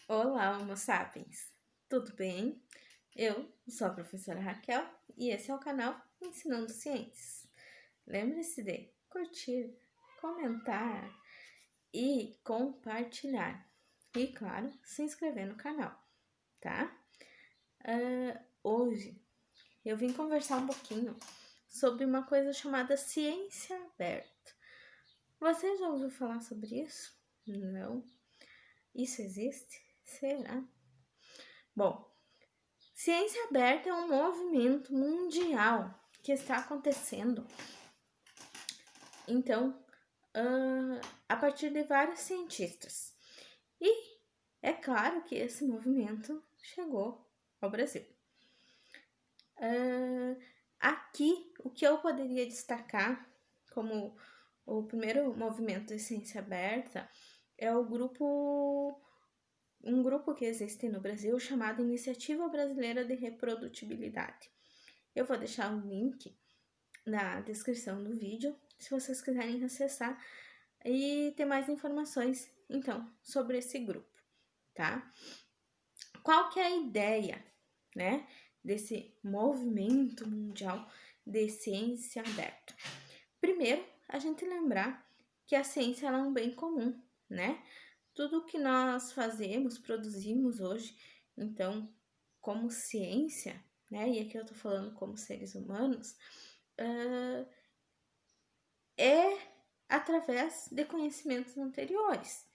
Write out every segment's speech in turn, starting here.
Olá, Homo sapiens! Tudo bem? Eu sou a professora Raquel e esse é o canal Ensinando Ciências. Lembre-se de curtir, comentar e compartilhar. E, claro, se inscrever no canal, tá? Hoje eu vim conversar um pouquinho sobre uma coisa chamada ciência aberta. Você já ouviu falar sobre isso? Não? Isso existe? Será? Bom, ciência aberta é um movimento mundial que está acontecendo. Então, a partir de vários cientistas. E é claro que esse movimento chegou ao Brasil. Aqui, o que eu poderia destacar como o primeiro movimento de ciência aberta é um grupo que existe no Brasil chamado Iniciativa Brasileira de Reprodutibilidade. Eu vou deixar o link na descrição do vídeo, se vocês quiserem acessar e ter mais informações, então, sobre esse grupo, tá? Qual que é a ideia, né, desse movimento mundial de ciência aberta? Primeiro, a gente lembrar que a ciência é um bem comum, né? Tudo que nós fazemos, produzimos hoje, então, como ciência, né? E aqui eu tô falando como seres humanos, é através de conhecimentos anteriores.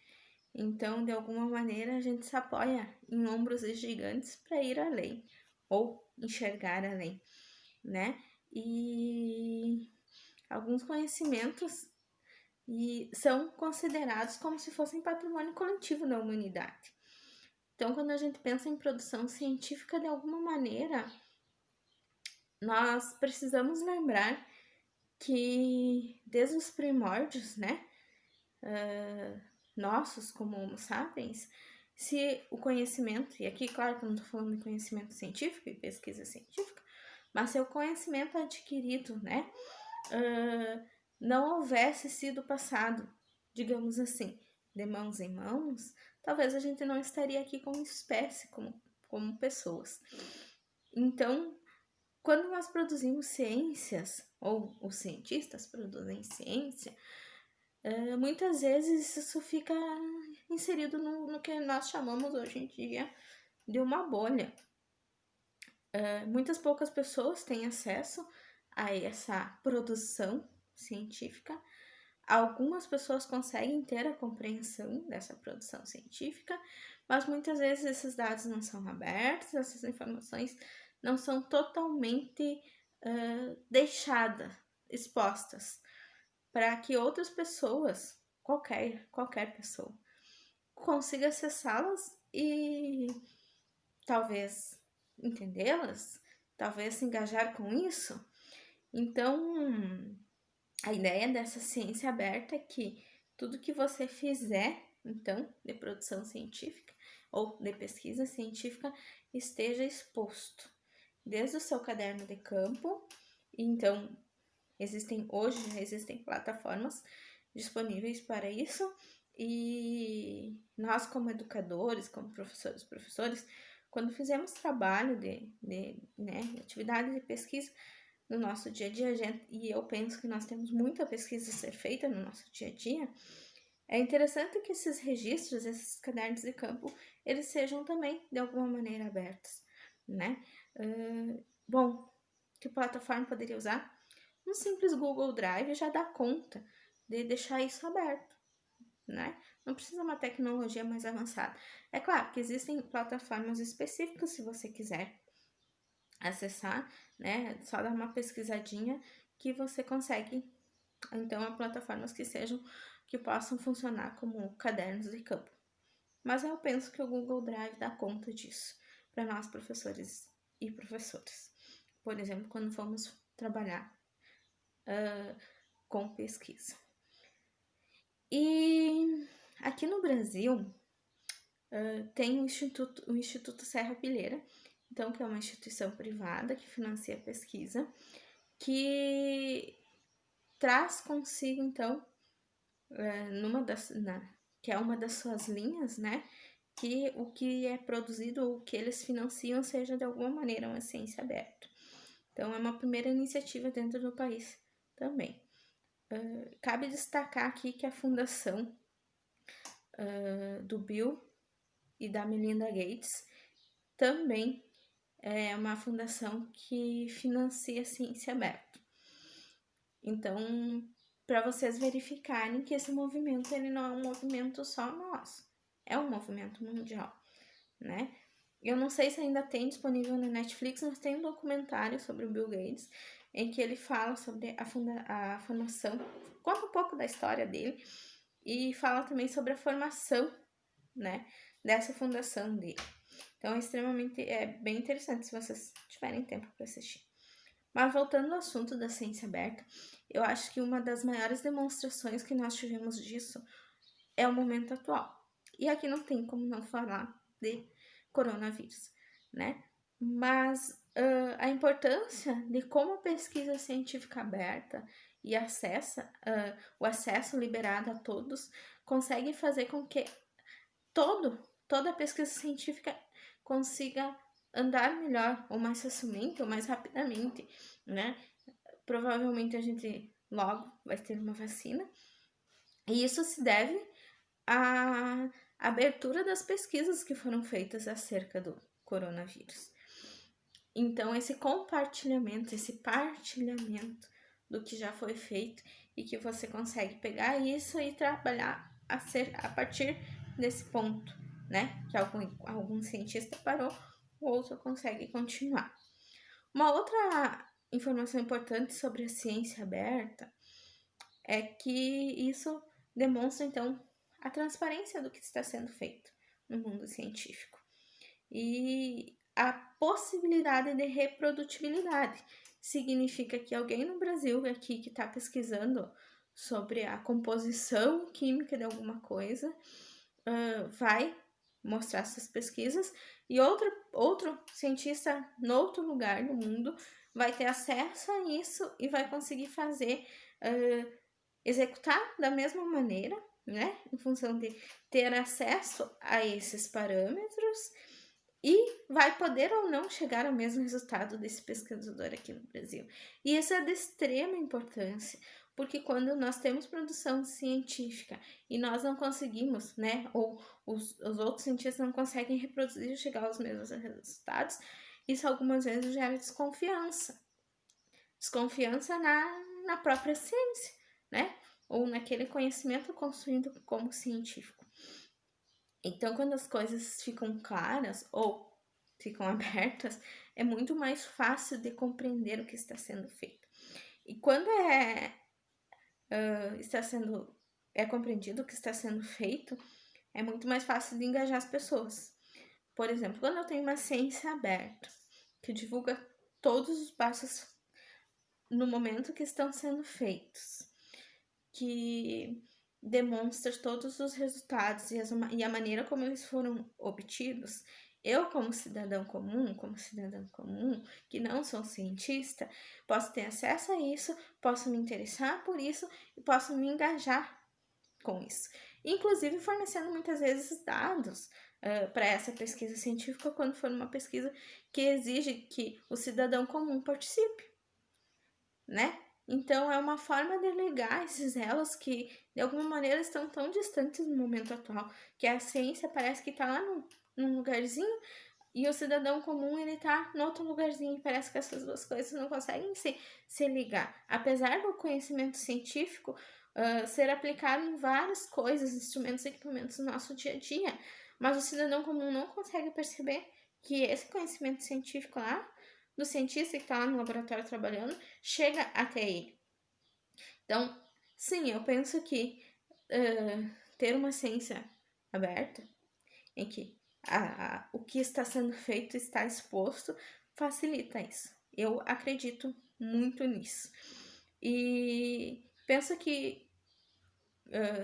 Então, de alguma maneira, a gente se apoia em ombros de gigantes para ir além ou enxergar além, né? E alguns conhecimentos são considerados como se fossem patrimônio coletivo da humanidade. Então, quando a gente pensa em produção científica, de alguma maneira, nós precisamos lembrar que desde os primórdios, né, nossos como Homo sapiens, se o conhecimento, e aqui claro que eu não estou falando de conhecimento científico e pesquisa científica, mas se o conhecimento adquirido, né, não houvesse sido passado, digamos assim, de mãos em mãos, talvez a gente não estaria aqui como espécie, como pessoas. Então, quando nós produzimos ciências, ou os cientistas produzem ciência, muitas vezes isso fica inserido no que nós chamamos hoje em dia de uma bolha. Muitas poucas pessoas têm acesso a essa produção científica. Algumas pessoas conseguem ter a compreensão dessa produção científica, mas muitas vezes esses dados não são abertos, essas informações não são totalmente deixadas, expostas, para que outras pessoas, qualquer pessoa, consiga acessá-las e talvez entendê-las, talvez se engajar com isso. Então, a ideia dessa ciência aberta é que tudo que você fizer, então, de produção científica ou de pesquisa científica, esteja exposto. Desde o seu caderno de campo, então, hoje já existem plataformas disponíveis para isso, e nós como educadores, como professores, quando fizemos trabalho de atividade de pesquisa no nosso dia a dia, e eu penso que nós temos muita pesquisa a ser feita no nosso dia a dia, é interessante que esses registros, esses cadernos de campo, eles sejam também, de alguma maneira, abertos, né? Bom, que plataforma poderia usar? Um simples Google Drive já dá conta de deixar isso aberto, né? Não precisa uma tecnologia mais avançada. É claro que existem plataformas específicas se você quiser acessar, né? Só dar uma pesquisadinha que você consegue, então, plataformas que possam funcionar como cadernos de campo. Mas eu penso que o Google Drive dá conta disso para nós professores e professoras. Por exemplo, quando formos trabalhar com pesquisa. E aqui no Brasil tem o Instituto Serra-Pilheira, então, que é uma instituição privada que financia a pesquisa, que traz consigo, então, que é uma das suas linhas, né, que o que é produzido ou o que eles financiam seja de alguma maneira uma ciência aberta. Então, é uma primeira iniciativa dentro do país também. Cabe destacar aqui que a fundação do Bill e da Melinda Gates também é uma fundação que financia ciência aberta. Então, para vocês verificarem que esse movimento ele não é um movimento só nosso, é um movimento mundial, né? Eu não sei se ainda tem disponível na Netflix, mas tem um documentário sobre o Bill Gates, em que ele fala sobre a formação, conta um pouco da história dele, e fala também sobre a formação, né, dessa fundação dele. Então, é bem interessante se vocês tiverem tempo para assistir. Mas voltando ao assunto da ciência aberta, eu acho que uma das maiores demonstrações que nós tivemos disso é o momento atual. E aqui não tem como não falar de coronavírus, né? Mas a importância de como a pesquisa científica aberta e o acesso liberado a todos consegue fazer com que toda a pesquisa científica consiga andar melhor, ou mais facilmente, ou mais rapidamente, né? Provavelmente a gente logo vai ter uma vacina. E isso se deve à abertura das pesquisas que foram feitas acerca do coronavírus. Então, esse compartilhamento, esse partilhamento do que já foi feito e que você consegue pegar isso e trabalhar a partir desse ponto, né? Que algum cientista parou, o outro consegue continuar. Uma outra informação importante sobre a ciência aberta é que isso demonstra, então, a transparência do que está sendo feito no mundo científico e a possibilidade de reprodutibilidade. Significa que alguém no Brasil aqui que está pesquisando sobre a composição química de alguma coisa vai mostrar essas pesquisas e outro cientista em outro lugar do mundo vai ter acesso a isso e vai conseguir fazer, executar da mesma maneira, né? Em função de ter acesso a esses parâmetros e vai poder ou não chegar ao mesmo resultado desse pesquisador aqui no Brasil. E isso é de extrema importância, porque quando nós temos produção científica e nós não conseguimos, né, ou os outros cientistas não conseguem reproduzir e chegar aos mesmos resultados, isso algumas vezes gera desconfiança. Desconfiança na própria ciência, né? Ou naquele conhecimento construído como científico. Então, quando as coisas ficam claras ou ficam abertas, é muito mais fácil de compreender o que está sendo feito. E quando é compreendido o que está sendo feito, é muito mais fácil de engajar as pessoas. Por exemplo, quando eu tenho uma ciência aberta, que divulga todos os passos no momento que estão sendo feitos, que demonstra todos os resultados e a maneira como eles foram obtidos, eu como cidadã comum, que não sou cientista, posso ter acesso a isso, posso me interessar por isso e posso me engajar com isso. Inclusive fornecendo muitas vezes dados para essa pesquisa científica quando for uma pesquisa que exige que o cidadão comum participe, né? Então, é uma forma de ligar esses elos que, de alguma maneira, estão tão distantes no momento atual, que a ciência parece que está lá num lugarzinho e o cidadão comum, ele está no outro lugarzinho. E parece que essas duas coisas não conseguem se ligar. Apesar do conhecimento científico ser aplicado em várias coisas, instrumentos e equipamentos no nosso dia a dia, mas o cidadão comum não consegue perceber que esse conhecimento científico lá, do cientista que está lá no laboratório trabalhando, chega até ele. Então, sim, eu penso que ter uma ciência aberta, em que o que está sendo feito está exposto, facilita isso. Eu acredito muito nisso. E penso que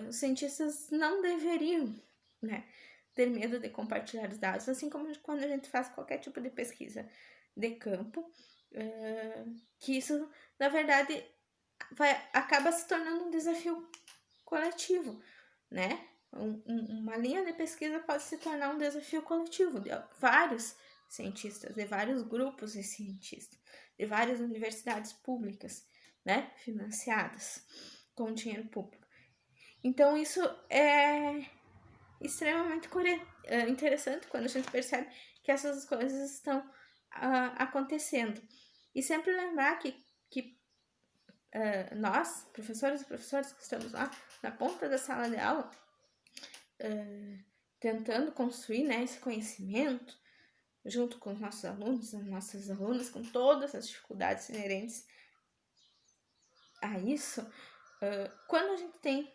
os cientistas não deveriam, né, ter medo de compartilhar os dados, assim como quando a gente faz qualquer tipo de pesquisa de campo, que isso, na verdade, acaba se tornando um desafio coletivo, né? Uma linha de pesquisa pode se tornar um desafio coletivo de vários cientistas, de vários grupos de cientistas, de várias universidades públicas, né, financiadas com dinheiro público. Então, isso é extremamente interessante quando a gente percebe que essas coisas estão acontecendo. E sempre lembrar que nós, professores e professoras que estamos lá na ponta da sala de aula, tentando construir, né, esse conhecimento, junto com os nossos alunos, as nossas alunas, com todas as dificuldades inerentes a isso, quando a gente tem,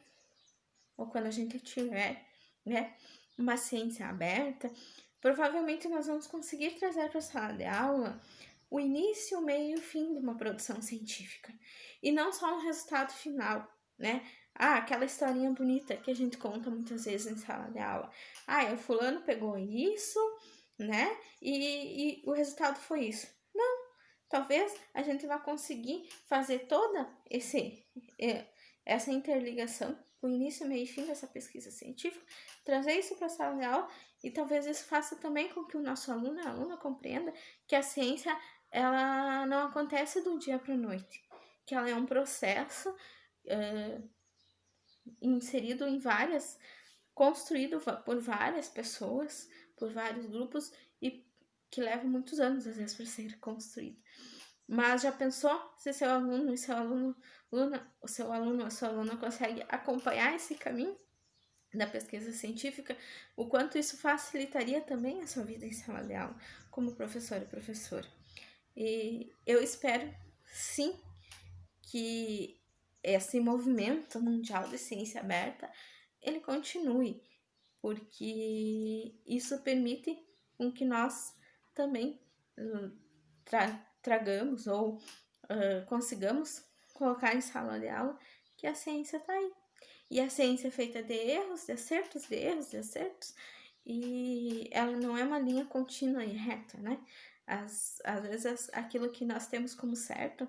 ou quando a gente tiver, né, uma ciência aberta, provavelmente nós vamos conseguir trazer para a sala de aula o início, o meio e o fim de uma produção científica. E não só um resultado final, né? Aquela historinha bonita que a gente conta muitas vezes em sala de aula. O fulano pegou isso, né? E o resultado foi isso. Não, talvez a gente vá conseguir fazer toda essa interligação, o início, meio e fim dessa pesquisa científica, trazer isso para a sala de aula e talvez isso faça também com que o nosso aluno, a aluna compreenda que a ciência ela não acontece do dia para a noite, que ela é um processo inserido em várias, construído por várias pessoas, por vários grupos e que leva muitos anos às vezes para ser construído. Mas já pensou se seu aluno e seu aluno, o seu aluno ou a sua aluna consegue acompanhar esse caminho da pesquisa científica, o quanto isso facilitaria também a sua vida em sala de aula, como professor e professora. E eu espero, sim, que esse movimento mundial de ciência aberta, ele continue, porque isso permite com que nós também tragamos ou consigamos colocar em sala de aula que a ciência está aí. E a ciência é feita de erros, de acertos, de erros, de acertos, e ela não é uma linha contínua e reta, né? Às vezes aquilo que nós temos como certo,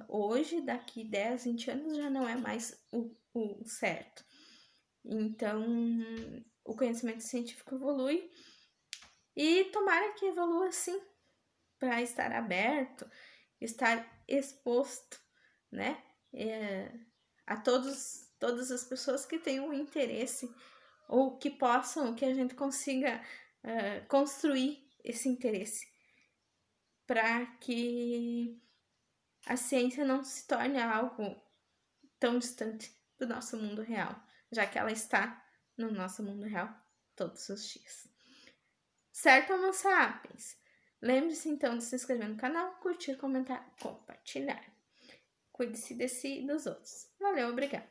hoje, daqui 10, 20 anos, já não é mais o certo. Então, o conhecimento científico evolui e tomara que evolua assim, para estar aberto, estar exposto, né? A todas as pessoas que tenham interesse ou que possam, que a gente consiga construir esse interesse para que a ciência não se torne algo tão distante do nosso mundo real, já que ela está no nosso mundo real todos os dias. Certo, Homo sapiens? Lembre-se então de se inscrever no canal, curtir, comentar, compartilhar. Cuide-se de si e dos outros. Valeu, obrigada.